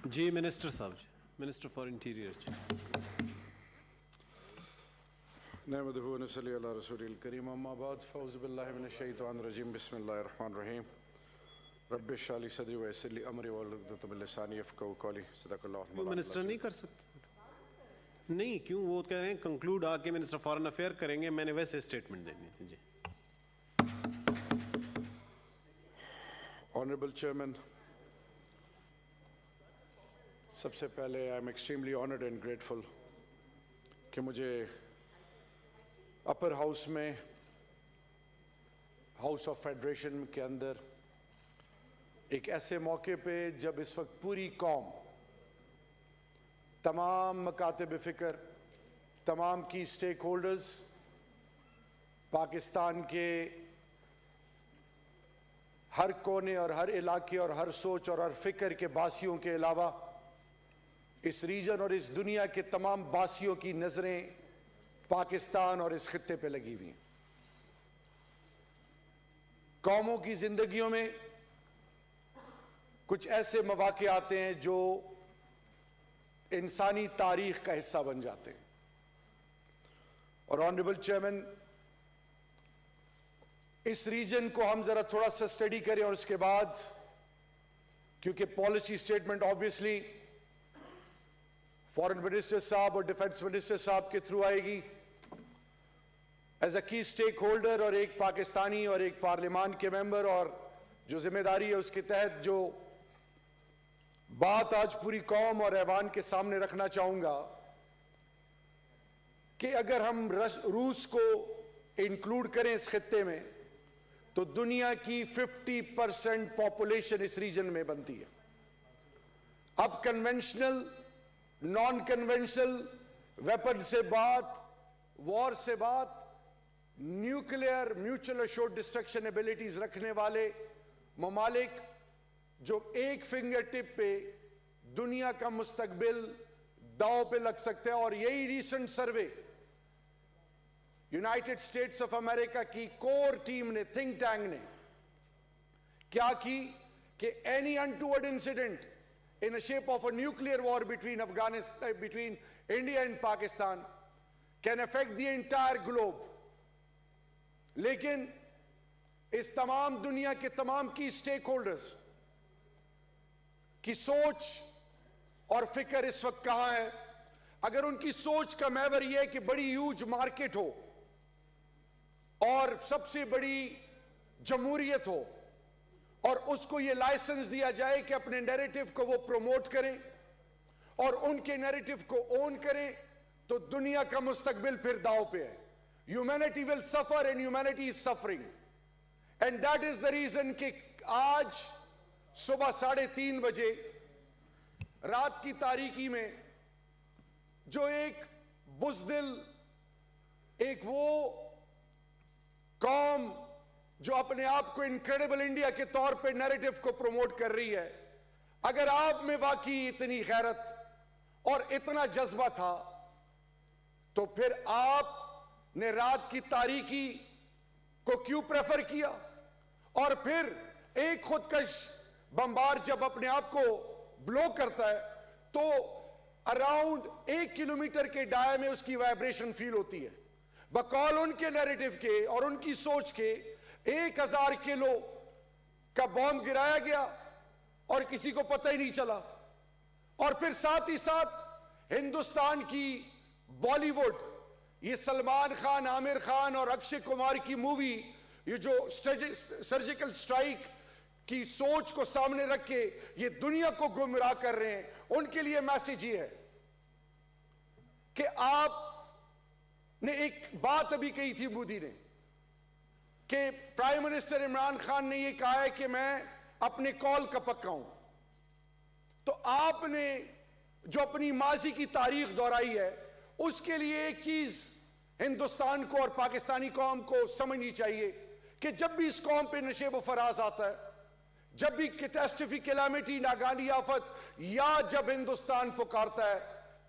جی minister صاحب، minister for interior جی. نحمدہ و نصلی علی رسول الکریم، اما بعد، فاعوذ باللہ من الشیطان الرجیم، بسم اللہ الرحمن الرحیم. رب اشرح لی صدری ویسر لی امری واحلل عقدۃ من لسانی یفقہوا قولی. صدق اللہ کیوں منسٹر نہیں کر سکتے؟ نہیں کیوں؟ وہ کہہ رہے ہیں کنکلوڈ آ کے منسٹر فارن افیئر کریں گے، میں نے ویسے اسٹیٹمنٹ دینی ہے. جی آنریبل چیئرمین، سب سے پہلے I am extremely honoured and grateful کہ مجھے اپر ہاؤس میں، ہاؤس آف فیڈریشن کے اندر ایک ایسے موقع پہ جب اس وقت پوری قوم، تمام مکاتب فکر، تمام کی سٹیک ہولڈرز، پاکستان کے ہر کونے اور ہر علاقے اور ہر سوچ اور ہر فکر کے باسیوں کے علاوہ اس ریجن اور اس دنیا کے تمام باسیوں کی نظریں پاکستان اور اس خطے پہ لگی ہوئی ہیں. قوموں کی زندگیوں میں کچھ ایسے مواقع آتے ہیں جو انسانی تاریخ کا حصہ بن جاتے ہیں. اور آنریبل چیئرمین، اس ریجن کو ہم ذرا تھوڑا سا اسٹڈی کریں اور اس کے بعد، کیونکہ policy statement obviously foreign minister صاحب اور ڈیفنس منسٹر صاحب کے تھرو آئے گی، ایز اے کی سٹیک ہولڈر اور ایک پاکستانی اور ایک پارلیمان کے ممبر، اور جو ذمہ داری ہے اس کے تحت جو بات آج پوری قوم اور ایوان کے سامنے رکھنا چاہوں گا کہ اگر ہم روس کو انکلوڈ کریں اس خطے میں تو دنیا کی 50% پاپولیشن اس ریجن میں بنتی ہے. اب کنونشنل، نان کنونشنل ویپن سے بات، وار سے بات، nuclear mutual assured destruction abilities رکھنے والے ممالک جو ایک فنگر ٹپ پہ دنیا کا مستقبل داؤ پہ لگ سکتے ہیں. اور یہی recent survey United States of America کی کور ٹیم نے، تھنک ٹینک نے کیا کی کہ any untoward incident in the shape of a nuclear war between India and Pakistan can affect the entire globe. لیکن اس تمام دنیا کے تمام کی سٹیک ہولڈرز کی سوچ اور فکر اس وقت کہاں ہے؟ اگر ان کی سوچ کا محور یہ ہے کہ بڑی ہیوج مارکیٹ ہو اور سب سے بڑی جمہوریت ہو اور اس کو یہ لائسنس دیا جائے کہ اپنے نیریٹو کو وہ پروموٹ کریں اور ان کے نیریٹو کو اون کریں، تو دنیا کا مستقبل پھر داؤ پہ ہے. ہیومینٹی ول سفر and humanity is suffering, and that is the reason کہ آج صبح 3:30 بجے رات کی تاریکی میں جو ایک بزدل، ایک وہ قوم جو اپنے آپ کو انکریڈیبل انڈیا کے طور پہ نیریٹو کو پروموٹ کر رہی ہے، اگر آپ میں واقعی اتنی غیرت اور اتنا جذبہ تھا تو پھر آپ نے رات کی تاریکی کو کیوں پریفر کیا؟ اور پھر ایک خودکش بمبار جب اپنے آپ کو بلو کرتا ہے تو اراؤنڈ 1 کلومیٹر کے دائرے میں اس کی وائبریشن فیل ہوتی ہے. بقول ان کے نیریٹو کے اور ان کی سوچ کے 1000 کلو کا بم گرایا گیا اور کسی کو پتہ ہی نہیں چلا. اور پھر ساتھ ہی ساتھ ہندوستان کی بالی ووڈ، یہ سلمان خان، عامر خان اور اکشے کمار کی مووی، یہ جو سرجیکل سٹرائک کی سوچ کو سامنے رکھ کے یہ دنیا کو گمراہ کر رہے ہیں، ان کے لیے میسج یہ ہے کہ آپ نے ایک بات ابھی کہی تھی مودی نے کہ پرائم منسٹر عمران خان نے یہ کہا ہے کہ میں اپنے کال کا پکا ہوں. تو آپ نے جو اپنی ماضی کی تاریخ دہرائی ہے، اس کے لیے ایک چیز ہندوستان کو اور پاکستانی قوم کو سمجھنی چاہیے کہ جب بھی اس قوم پہ نشیب و فراز آتا ہے، جب بھی کیٹاسٹروفی، کیلامیٹی، ناگہانی آفت، یا جب ہندوستان پکارتا ہے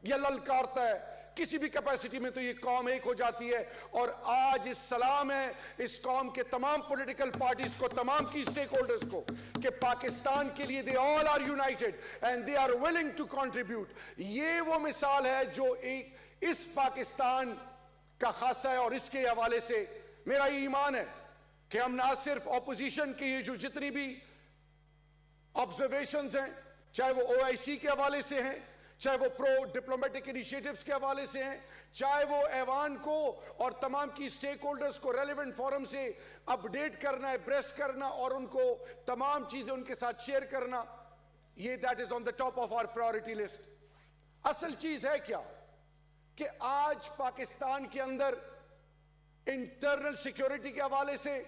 یا للکارتا ہے کسی بھی کیپیسٹی میں تو یہ قوم ایک ہو جاتی ہے. اور آج اس سلام ہے اس قوم کے تمام پولیٹیکل پارٹیز کو, تمام کی سٹیک ہولڈرز کو, کہ پاکستان کے لیے they all are united and they are willing to contribute. یہ وہ مثال ہے جو ایک اس پاکستان کا خاصہ ہے. اور اس کے حوالے سے میرا یہ ایمان ہے کہ ہم نہ صرف اپوزیشن کی جو جتنی بھی آبزرویشنز ہیں, چاہے وہ OIC کے حوالے سے ہیں, چاہے وہ پرو ڈپلومیٹک انیشیٹیوز کے حوالے سے ہیں, چاہے وہ ایوان کو اور تمام کی سٹیک ہولڈرز کو ریلیونٹ فورم سے اپڈیٹ کرنا ہے, بریسٹ کرنا اور ان کو تمام چیزیں ان کے ساتھ شیئر کرنا, یہ that is on the top of our priority list. اصل چیز ہے کیا کہ آج پاکستان کے اندر انٹرنل سیکیورٹی کے حوالے سے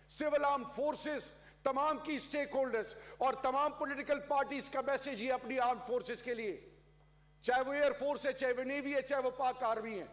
سول آرم فورسز, تمام کی سٹیک ہولڈرز اور تمام پولیٹیکل پارٹیز کا میسج یہ اپنی آرم فورسز کے لیے, چاہے وہ ایئر فورس ہے, چاہے وہ نیوی ہے, چاہے وہ پاک آرمی ہے,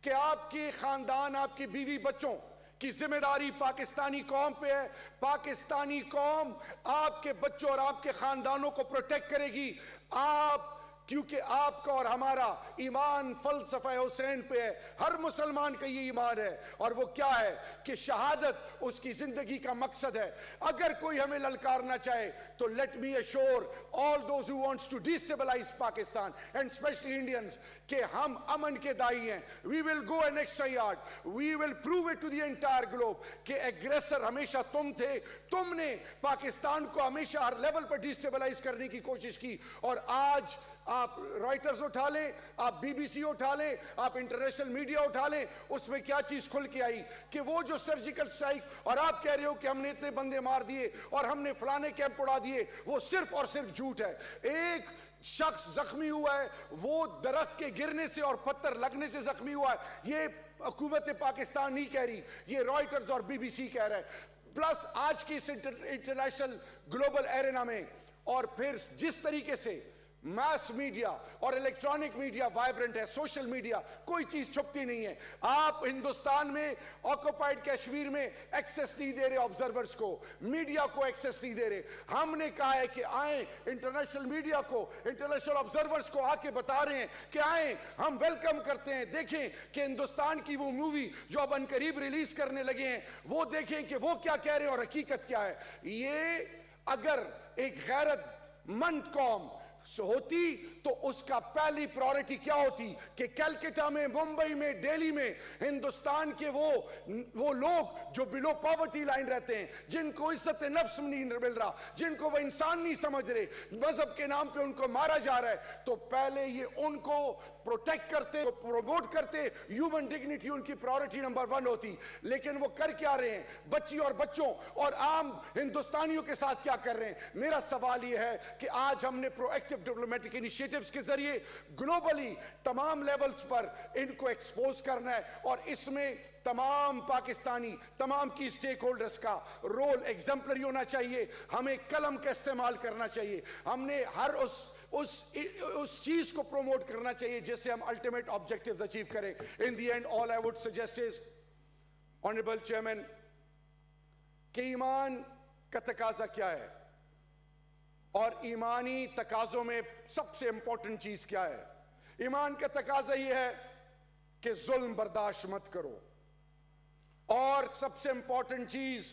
کہ آپ کے خاندان, آپ کی بیوی بچوں کی ذمہ داری پاکستانی قوم پہ ہے. پاکستانی قوم آپ کے بچوں اور آپ کے خاندانوں کو پروٹیکٹ کرے گی. آپ, کیونکہ آپ کا اور ہمارا ایمان فلسفہ حسین پہ ہے. ہر مسلمان کا یہ ایمان ہے, اور وہ کیا ہے کہ شہادت اس کی زندگی کا مقصد ہے. اگر کوئی ہمیں للکارنا چاہے تو let me assure all those who wants to destabilize Pakistan and especially Indians کہ ہم امن کے دائی ہیں. We will go an extra yard. We will prove it to the entire globe کہ aggressor ہمیشہ تم تھے. تم نے پاکستان کو ہمیشہ ہر لیول پر ڈیسٹیبلائز کرنے کی کوشش کی. اور آج آپ رائٹرز اٹھا لیں, آپ BBC اٹھا لیں, آپ انٹرنیشنل میڈیا اٹھا لیں, اس میں کیا چیز کھل کے آئی کہ وہ جو سرجیکل سٹرائک, اور آپ کہہ رہے ہو کہ ہم نے اتنے بندے مار دیے اور ہم نے فلانے کیمپ اڑا دیے, وہ صرف اور صرف جھوٹ ہے. ایک شخص زخمی ہوا ہے, وہ درخت کے گرنے سے اور پتھر لگنے سے زخمی ہوا ہے. یہ حکومت پاکستان نہیں کہہ رہی, یہ رائٹرز اور BBC کہہ رہا ہے. پلس آج کی اس انٹرنیشنل گلوبل ایرینا میں, اور پھر جس طریقے سے ماس میڈیا اور الیکٹرانک میڈیا وائبرنٹ ہے, سوشل میڈیا, کوئی چیز چھپتی نہیں ہے. آپ ہندوستان میں آکوپائیڈ کشمیر میں ایکسیس نہیں دے رہے آبزرورز کو, میڈیا کو ایکسیس نہیں دے رہے. ہم نے کہا ہے کہ آئیں, انٹرنیشنل میڈیا کو, انٹرنیشنل آبزرورز کو آ کے بتا رہے ہیں کہ آئیں, ہم ویلکم کرتے ہیں. دیکھیں کہ ہندوستان کی وہ مووی جو اب ان قریب ریلیز کرنے لگے ہیں, وہ دیکھیں کہ وہ کیا کہہ رہے ہیں اور حقیقت کیا ہے. یہ اگر ایک غیرت مند قوم ہوتی تو اس کا پہلی پرائورٹی کیا ہوتی کہ کلکتہ میں, ممبئی میں, دہلی میں ہندوستان کے وہ لوگ جو بلو پاورٹی لائن رہتے ہیں, جن کو عزت نفس نہیں مل رہا, جن کو وہ انسان نہیں سمجھ رہے, مذہب کے نام پہ ان کو مارا جا رہا ہے, تو پہلے یہ ان کو پروٹیکٹ کرتے, پروموٹ کرتے. ہیومن ڈگنیٹی ان کی پرائورٹی نمبر 1 ہوتی. لیکن وہ کر کیا رہے ہیں, بچی اور بچوں اور عام ہندوستانیوں کے ساتھ کیا کر رہے ہیں. میرا سوال یہ ہے کہ آج ہم نے پرو ایکٹیو ڈپلومیٹک انیشیٹیوز کے ذریعے گلوبلی تمام لیولز پر ان کو ایکسپوز کرنا ہے, اور اس میں تمام پاکستانی, تمام کی سٹیک ہولڈرز کا رول ایگزمپلری ہونا چاہیے. ہمیں قلم کا استعمال کرنا چاہیے. ہم نے ہر اس چیز کو پروموٹ کرنا چاہیے جس سے ہم الٹیمیٹ آبجیکٹیوز اچیو کریں. In the end, all I would suggest is, Honorable Chairman, کہ ایمان کا تقاضا کیا ہے, اور ایمانی تقاضوں میں سب سے امپورٹنٹ چیز کیا ہے. ایمان کا تقاضا یہ ہے کہ ظلم برداشت مت کرو, اور سب سے امپورٹنٹ چیز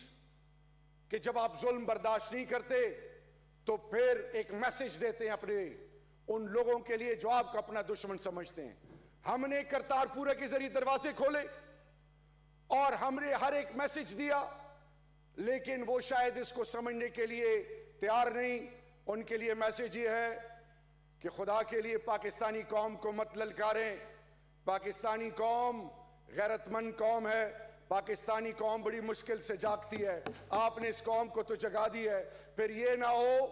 کہ جب آپ ظلم برداشت نہیں کرتے تو پھر ایک میسج دیتے ہیں اپنے ان لوگوں کے لیے جو آپ کو اپنا دشمن سمجھتے ہیں. ہم نے کرتارپورہ کے ذریعے دروازے کھولے اور ہم نے ہر ایک میسج دیا, لیکن وہ شاید اس کو سمجھنے کے لیے تیار نہیں. ان کے لیے میسج یہ ہے کہ خدا کے لیے پاکستانی قوم کو مت للکاریں. پاکستانی قوم غیرت مند قوم ہے, پاکستانی قوم بڑی مشکل سے جاگتی ہے. آپ نے اس قوم کو تو جگا دی ہے. پھر یہ نہ ہو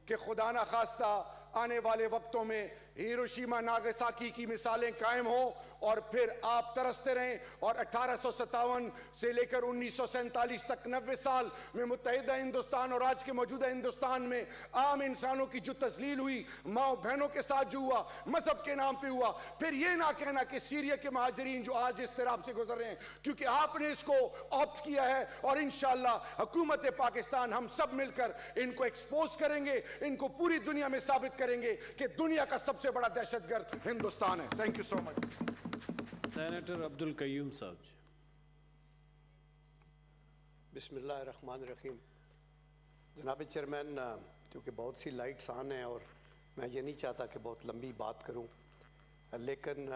کہ خدا نہ خواستہ آنے والے وقتوں میں ہیروشیما ناگاساکی کی مثالیں قائم ہوں اور پھر آپ ترستے رہیں, اور 1857 سے لے کر 1947 تک 90 سال میں متحدہ ہندوستان اور آج کے موجودہ ہندوستان میں عام انسانوں کی جو تذلیل ہوئی, ماں بہنوں کے ساتھ جو ہوا, مذہب کے نام پہ ہوا, پھر یہ نہ کہنا کہ سیریا کے مہاجرین جو آج اضطراب سے گزر رہے ہیں, کیونکہ آپ نے اس کو آپٹ کیا ہے. اور انشاءاللہ حکومت پاکستان ہم سب مل کر ان کو ایکسپوز کریں گے, ان کو پوری دنیا میں ثابت کریں گے کہ دنیا کا سب سے بڑا دہشت گرد ہندوستان ہے. Thank you so much. Senator عبد القیوم صاحب جی. بسم اللہ الرحمن الرحیم. جناب چیئرمین، کیونکہ بہت سی لائٹس آن ہیں اور میں یہ نہیں چاہتا کہ بہت لمبی بات کروں، لیکن